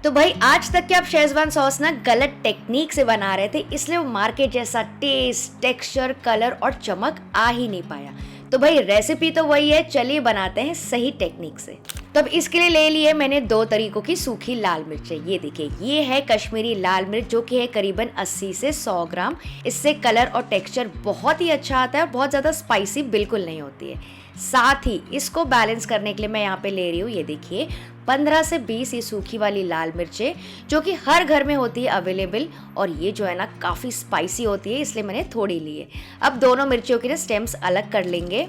तो भाई आज तक के आप शेजवान सॉस ना गलत टेक्निक से बना रहे थे, इसलिए वो मार्केट जैसा टेस्ट, टेक्सचर, कलर और चमक आ ही नहीं पाया। तो भाई रेसिपी तो वही है, चलिए बनाते हैं सही टेक्निक से। तो अब इसके लिए ले लिए मैंने 2 तरीकों की सूखी लाल मिर्चें। ये देखिए, ये है कश्मीरी लाल मिर्च जो कि है करीबन 80 से 100 ग्राम। इससे कलर और टेक्सचर बहुत ही अच्छा आता है और बहुत ज़्यादा स्पाइसी बिल्कुल नहीं होती है। साथ ही इसको बैलेंस करने के लिए मैं यहाँ पे ले रही हूँ, ये देखिए 15 से 20 ये सूखी वाली लाल मिर्चें जो कि हर घर में होती है अवेलेबल, और ये जो है ना काफ़ी स्पाइसी होती है, इसलिए मैंने थोड़ी ली है। अब दोनों मिर्चियों के ना स्टेम्स अलग कर लेंगे।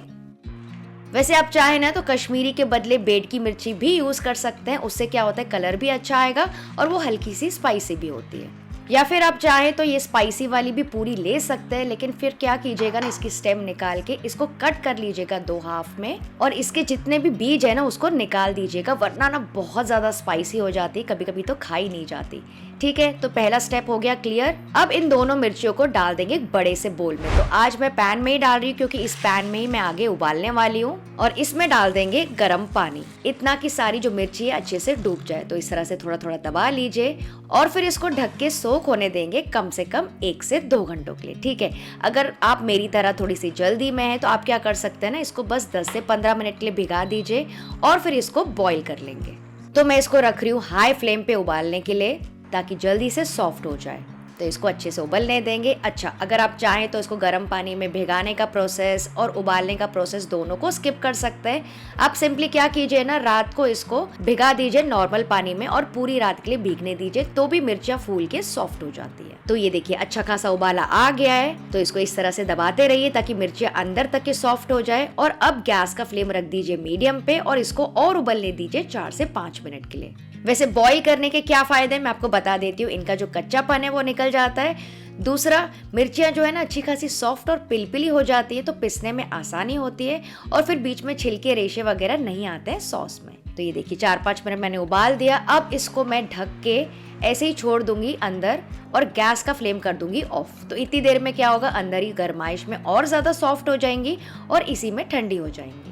वैसे आप चाहे ना तो कश्मीरी के बदले बेड की मिर्ची भी यूज़ कर सकते हैं, उससे क्या होता है कलर भी अच्छा आएगा और वो हल्की सी स्पाइसी भी होती है। या फिर आप चाहे तो ये स्पाइसी वाली भी पूरी ले सकते हैं, लेकिन फिर क्या कीजिएगा ना, इसकी स्टेम निकाल के इसको कट कर लीजिएगा 2 हाफ में, और इसके जितने भी बीज है ना उसको निकाल दीजिएगा, वरना ना बहुत ज्यादा स्पाइसी हो जाती है, कभी कभी तो खाई नहीं जाती। ठीक है, तो पहला स्टेप हो गया क्लियर। अब इन दोनों मिर्चियों को डाल देंगे एक बड़े से बोल में। तो आज मैं पैन में ही डाल रही हूँ क्योंकि इस पैन में ही मैं आगे उबालने वाली हूँ, और इसमें डाल देंगे गर्म पानी, इतना कि सारी जो मिर्ची है अच्छे से डूब जाए। तो इस तरह से थोड़ा थोड़ा दबा लीजिए और फिर इसको ढक के सोख होने देंगे कम से कम 1 से 2 घंटों के लिए। ठीक है, अगर आप मेरी तरह थोड़ी सी जल्दी में है तो आप क्या कर सकते हैं ना, इसको बस 10 से 15 मिनट के लिए भिगा दीजिए और फिर इसको बॉईल कर लेंगे। तो मैं इसको रख रही हूँ हाई फ्लेम पे उबालने के लिए, ताकि जल्दी से सॉफ्ट हो जाए। तो इसको अच्छे से उबलने देंगे। अच्छा, अगर आप चाहें तो इसको गर्म पानी में भिगाने का प्रोसेस और उबालने का प्रोसेस दोनों को स्किप कर सकते हैं। आप सिंपली क्या कीजिए ना, रात को इसको भिगा दीजिए नॉर्मल पानी में और पूरी रात के लिए भीगने दीजिए, तो भी मिर्चियाँ फूल के सॉफ्ट हो जाती है। तो ये देखिए अच्छा खासा उबाला आ गया है, तो इसको इस तरह से दबाते रहिए ताकि मिर्चियाँ अंदर तक के सॉफ्ट हो जाए। और अब गैस का फ्लेम रख दीजिए मीडियम पे और इसको और उबलने दीजिए 4 से 5 मिनट के लिए। वैसे बॉईल करने के क्या फायदे मैं आपको बता देती हूँ। इनका जो कच्चापन है वो निकल जाता है। दूसरा, मिर्चियाँ जो है ना अच्छी खासी सॉफ्ट और पिलपिली हो जाती है, तो पिसने में आसानी होती है, और फिर बीच में छिलके रेशे वगैरह नहीं आते हैं सॉस में। तो ये देखिए 4-5 मिनट मैंने उबाल दिया। अब इसको मैं ढक के ऐसे ही छोड़ दूंगी अंदर और गैस का फ्लेम कर दूंगी ऑफ। तो इतनी देर में क्या होगा, अंदर ही गर्माइश में और ज्यादा सॉफ्ट हो जाएंगी और इसी में ठंडी हो जाएंगी।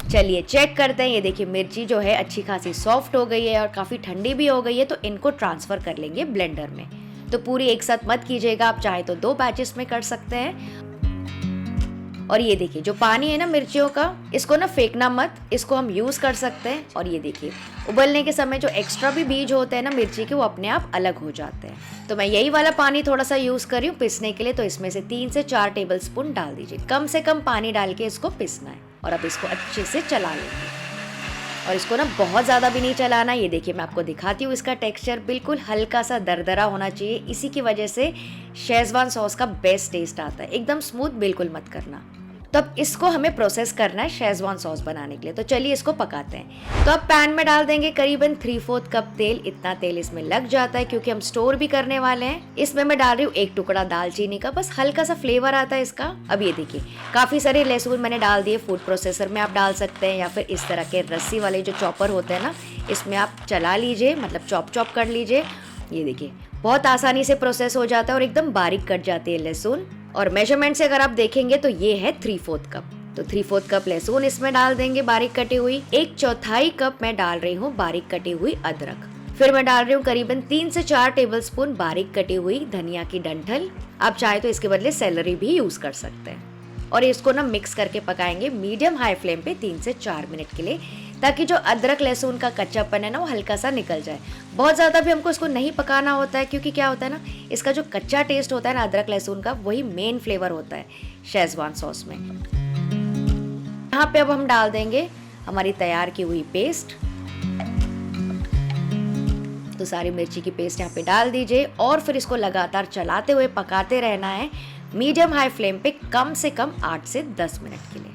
चलिए चेक करते हैं। ये देखिए मिर्ची जो है अच्छी खासी सॉफ्ट हो गई है और काफ़ी ठंडी भी हो गई है, तो इनको ट्रांसफ़र कर लेंगे ब्लेंडर में। तो पूरी एक साथ मत कीजिएगा, आप चाहे तो 2 बैचेस में कर सकते हैं। और ये देखिए जो पानी है ना मिर्चियों का, इसको ना फेंकना मत, इसको हम यूज़ कर सकते हैं। और ये देखिए उबलने के समय जो एक्स्ट्रा भी बीज होते हैं ना मिर्ची के, वो अपने आप अलग हो जाते हैं। तो मैं यही वाला पानी थोड़ा सा यूज़ कर रही हूँ पिसने के लिए। तो इसमें से 3 से 4 टेबल स्पून डाल दीजिए, कम से कम पानी डाल के इसको पिसना है। और अब इसको अच्छे से चला लेंगे, और इसको ना बहुत ज़्यादा भी नहीं चलाना। ये देखिए मैं आपको दिखाती हूँ, इसका टेक्सचर बिल्कुल हल्का सा दरदरा होना चाहिए। इसी की वजह से शेजवान सॉस का बेस्ट टेस्ट आता है, एकदम स्मूथ बिल्कुल मत करना। तो अब इसको हमें प्रोसेस करना है शेजवान सॉस बनाने के लिए। तो चलिए इसको पकाते हैं। तो अब पैन में डाल देंगे करीबन 3/4 कप तेल। इतना तेल इसमें लग जाता है क्योंकि हम स्टोर भी करने वाले हैं। इसमें मैं डाल रही हूँ 1 टुकड़ा दालचीनी का, बस हल्का सा फ्लेवर आता है इसका। अब ये देखिए काफ़ी सारे लहसुन मैंने डाल दिए। फूड प्रोसेसर में आप डाल सकते हैं, या फिर इस तरह के रस्सी वाले जो चॉपर होते हैं ना, इसमें आप चला लीजिए, मतलब चॉप कर लीजिए। ये देखिए बहुत आसानी से प्रोसेस हो जाता है और एकदम बारीक कट जाती है लहसुन। और मेजरमेंट से अगर आप देखेंगे तो ये है 3/4 कप। तो 3/4 कप लहसुन इसमें डाल देंगे बारीक कटी हुई। 1/4 कप मैं डाल रही हूँ बारीक कटी हुई अदरक। फिर मैं डाल रही हूँ करीबन 3 से 4 टेबल स्पून बारीक कटी हुई धनिया की डंठल। आप चाहे तो इसके बदले सेलरी भी यूज कर सकते हैं। और इसको ना मिक्स करके पकाएंगे मीडियम हाई फ्लेम पे 3 से 4 मिनट के लिए, ताकि जो अदरक लहसुन का कच्चापन है ना वो हल्का सा निकल जाए। बहुत ज़्यादा भी हमको इसको नहीं पकाना होता है, क्योंकि क्या होता है ना, इसका जो कच्चा टेस्ट होता है ना अदरक लहसुन का, वही मेन फ्लेवर होता है शेजवान सॉस में। यहाँ पे अब हम डाल देंगे हमारी तैयार की हुई पेस्ट। तो सारी मिर्ची की पेस्ट यहाँ पे डाल दीजिए और फिर इसको लगातार चलाते हुए पकाते रहना है मीडियम हाई फ्लेम पे कम से कम 8 से 10 मिनट के लिए।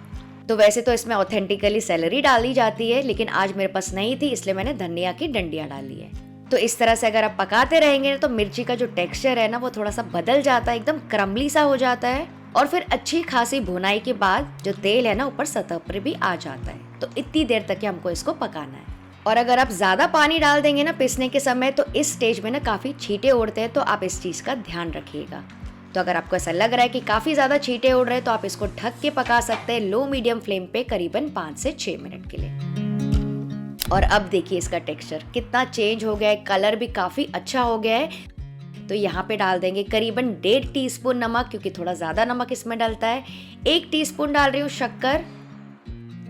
तो वैसे तो इसमें ऑथेंटिकली सेलरी डाली जाती है, लेकिन आज मेरे पास नहीं थी, इसलिए मैंने धनिया की डंडियाँ डाली है। तो इस तरह से अगर आप पकाते रहेंगे तो मिर्ची का जो टेक्सचर है ना वो थोड़ा सा बदल जाता है, एकदम क्रम्बली सा हो जाता है। और फिर अच्छी खासी भुनाई के बाद जो तेल है ना ऊपर सतह पर भी आ जाता है। तो इतनी देर तक हमको इसको पकाना है। और अगर आप ज़्यादा पानी डाल देंगे ना पिसने के समय, तो इस स्टेज में ना काफ़ी छींटे उड़ते हैं, तो आप इस चीज़ का ध्यान रखिएगा। तो अगर आपको ऐसा लग रहा है कि काफ़ी ज़्यादा छींटे उड़ रहे हैं, तो आप इसको ढक के पका सकते हैं लो मीडियम फ्लेम पे करीबन 5 से 6 मिनट के लिए। और अब देखिए इसका टेक्सचर कितना चेंज हो गया है, कलर भी काफ़ी अच्छा हो गया है। तो यहाँ पे डाल देंगे करीबन 1.5 टीस्पून नमक, क्योंकि थोड़ा ज़्यादा नमक इसमें डलता है। 1 टीस्पून डाल रही हूँ शक्कर,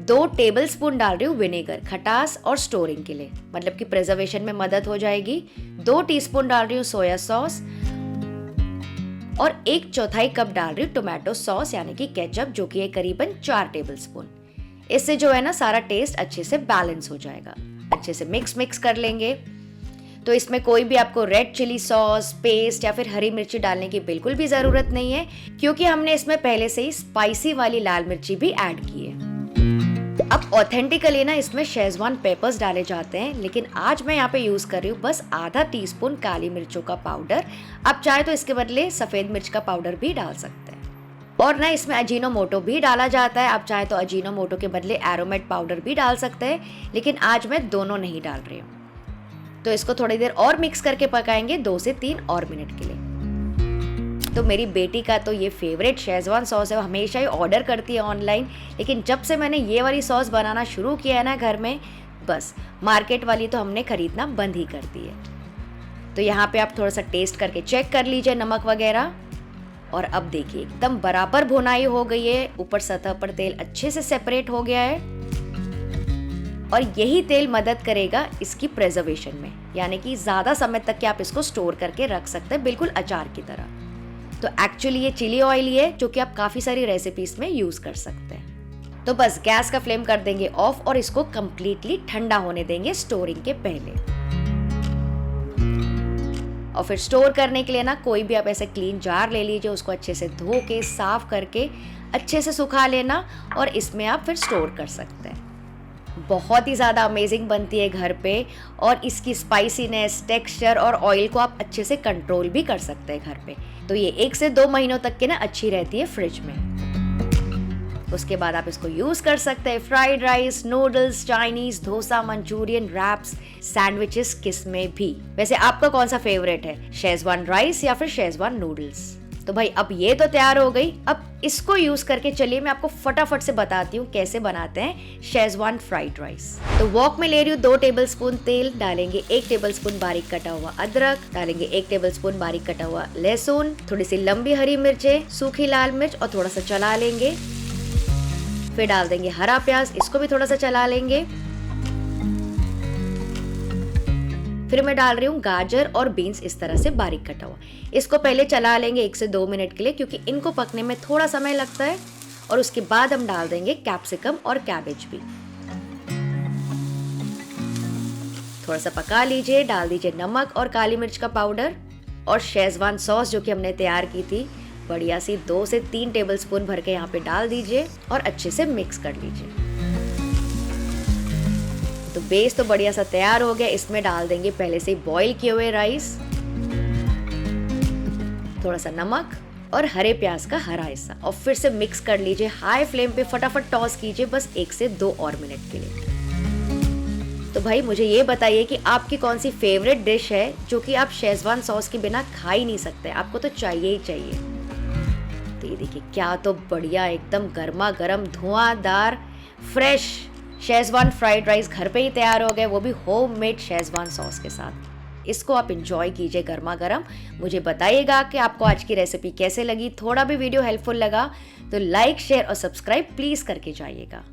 2 टेबलस्पून डाल रही हूँ विनेगर, खटास और स्टोरिंग के लिए, मतलब कि प्रिजर्वेशन में मदद हो जाएगी। 2 टीस्पून डाल रही हूँ सोया सॉस और 1/4 कप डाल रही हूँ टोमेटो सॉस यानी कि केचप, जो कि है करीबन 4 टेबलस्पून। इससे जो है ना सारा टेस्ट अच्छे से बैलेंस हो जाएगा। अच्छे से मिक्स कर लेंगे। तो इसमें कोई भी आपको रेड चिली सॉस, पेस्ट या फिर हरी मिर्ची डालने की बिल्कुल भी ज़रूरत नहीं है, क्योंकि हमने इसमें पहले से ही स्पाइसी वाली लाल मिर्ची भी ऐड की है। अब ऑथेंटिकली ना इसमें शेजवान पेपर्स डाले जाते हैं, लेकिन आज मैं यहाँ पे यूज़ कर रही हूँ बस आधा टीस्पून काली मिर्चों का पाउडर। आप चाहे तो इसके बदले सफ़ेद मिर्च का पाउडर भी डाल सकते हैं। और ना इसमें अजीनोमोटो भी डाला जाता है। आप चाहे तो अजीनोमोटो के बदले एरोमेट पाउडर भी डाल सकते हैं, लेकिन आज मैं दोनों नहीं डाल रही हूँ। तो इसको थोड़ी देर और मिक्स करके पकाएंगे 2 से 3 और मिनट के लिए। तो मेरी बेटी का तो ये फेवरेट शेजवान सॉस है, वो हमेशा ही ऑर्डर करती है ऑनलाइन, लेकिन जब से मैंने ये वाली सॉस बनाना शुरू किया है ना घर में, बस मार्केट वाली तो हमने खरीदना बंद ही कर दी है। तो यहाँ पे आप थोड़ा सा टेस्ट करके चेक कर लीजिए नमक वगैरह। और अब देखिए एकदम बराबर भुनाई हो गई है, ऊपर सतह पर तेल अच्छे से सेपरेट हो गया है। और यही तेल मदद करेगा इसकी प्रिजर्वेशन में, यानी कि ज़्यादा समय तक कि आप इसको स्टोर करके रख सकते हैं, बिल्कुल अचार की तरह। तो एक्चुअली ये चिली ऑयल ही है, जो कि आप काफ़ी सारी रेसिपीज में यूज़ कर सकते हैं। तो बस गैस का फ्लेम कर देंगे ऑफ और इसको कम्प्लीटली ठंडा होने देंगे स्टोरिंग के पहले। और फिर स्टोर करने के लिए ना कोई भी आप ऐसे क्लीन जार ले लीजिए, उसको अच्छे से धो के साफ करके अच्छे से सुखा लेना और इसमें आप फिर स्टोर कर सकते हैं। बहुत ही ज़्यादा अमेजिंग बनती है घर पे, और इसकी स्पाइसीनेस, टेक्सचर और ऑयल को आप अच्छे से कंट्रोल भी कर सकते हैं घर पे। तो ये 1 से 2 महीनों तक की ना अच्छी रहती है फ्रिज में। उसके बाद आप इसको यूज़ कर सकते हैं fried rice, noodles, Chinese, dosa, Manchurian, wraps, sandwiches, किस में भी। वैसे आपका कौन सा फेवरेट है, शेजवान राइस या फिर शेजवान नूडल्स? तो भाई अब ये तो तैयार हो गई। अब इसको यूज करके चलिए मैं आपको फटाफट से बताती हूँ कैसे बनाते हैं शेजवान फ्राइड राइस। तो वॉक में ले रही हूँ 2 टेबलस्पून तेल, डालेंगे 1 टेबलस्पून बारीक कटा हुआ अदरक, डालेंगे 1 टेबलस्पून बारीक कटा हुआ लहसुन, थोड़ी सी लंबी हरी मिर्चें, सूखी लाल मिर्च और थोड़ा सा चला लेंगे। फिर डाल देंगे हरा प्याज, इसको भी थोड़ा सा चला लेंगे। फिर मैं डाल रही हूँ गाजर और बीन्स इस तरह से बारीक कटा हुआ। इसको पहले चला लेंगे 1 से 2 मिनट के लिए, क्योंकि इनको पकने में थोड़ा समय लगता है। और उसके बाद हम डाल देंगे कैप्सिकम और कैबेज भी। थोड़ा सा पका लीजिए, डाल दीजिए नमक और काली मिर्च का पाउडर और शेजवान सॉस जो कि हमने तैयार की थी, बढ़िया सी 2 से 3 टेबलस्पून भर के यहाँ पे डाल दीजिए और अच्छे से मिक्स कर लीजिए। तो बेस तो बढ़िया सा तैयार हो गया। इसमें डाल देंगे पहले से बॉईल किए हुए राइस, थोड़ा सा नमक और हरे प्याज का हरा हिस्सा, और फिर से मिक्स कर लीजिए। हाई फ्लेम पे फटाफट टॉस कीजिए बस 1 से 2 और मिनट के लिए। तो भाई मुझे ये बताइए कि आपकी कौन सी फेवरेट डिश है जो कि आप शेजवान सॉस के बिना खा ही नहीं सकते, आपको तो चाहिए ही चाहिए। तो ये देखिए क्या तो बढ़िया एकदम गर्मा गर्म धुआंधार फ्रेश शेजवान फ्राइड राइस घर पे ही तैयार हो गए, वो भी होममेड शेजवान सॉस के साथ। इसको आप इंजॉय कीजिए गर्मा गर्म। मुझे बताइएगा कि आपको आज की रेसिपी कैसे लगी। थोड़ा भी वीडियो हेल्पफुल लगा तो लाइक, शेयर और सब्सक्राइब प्लीज़ करके जाइएगा।